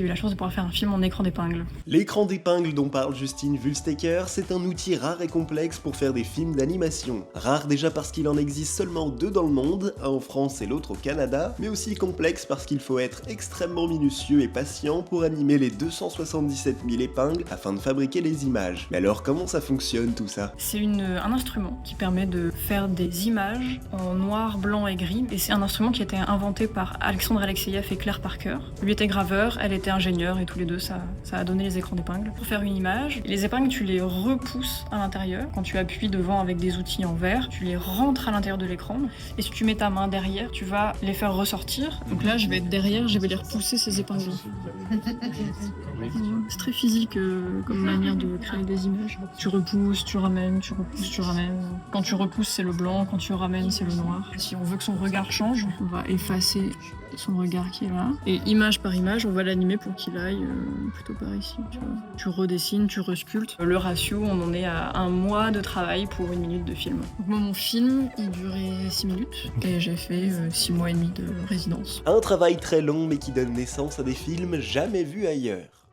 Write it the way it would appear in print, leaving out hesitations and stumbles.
j'ai eu la chance de pouvoir faire un film en écran d'épingle. L'écran d'épingle dont parle Justine Wulstaker, c'est un outil rare et complexe pour faire des films d'animation. Rare déjà parce qu'il en existe seulement 2 dans le monde, un en France et l'autre au Canada, mais aussi complexe parce qu'il faut être extrêmement minutieux et patient pour animer les 277 000 épingles afin de fabriquer les images. Mais alors comment ça fonctionne tout ça? C'est un instrument qui permet de faire des images en noir, blanc et gris, et c'est un instrument qui a été inventé par Alexandre Alexeïev et Claire Parker. Lui était graveur, elle était ingénieure, et tous les deux ça a donné les écrans d'épingle. Pour faire une image, les épingles tu les repousses à l'intérieur. Quand tu appuies devant avec des outils en verre, tu les rentres à l'intérieur de l'écran, et si tu mets ta main derrière, tu vas les faire ressortir. Donc là je vais être derrière, je vais les repousser ces épingles. C'est très physique comme manière de créer des images. Tu repousses, tu ramènes, tu repousses, tu ramènes. Quand tu repousses, c'est le blanc, quand tu ramènes, c'est le noir. Si on veut que son regard change, on va effacer son regard qui est là. Et image par image, on va l'animer pour qu'il aille plutôt par ici. Tu vois. Tu redessines, tu resculptes. Le ratio, on en est à 1 mois de travail pour 1 minute de film. Donc moi, mon film, il durait 6 minutes. Et j'ai fait 6 mois et demi de résidence. Un travail très long mais qui donne naissance à des films jamais vus ailleurs.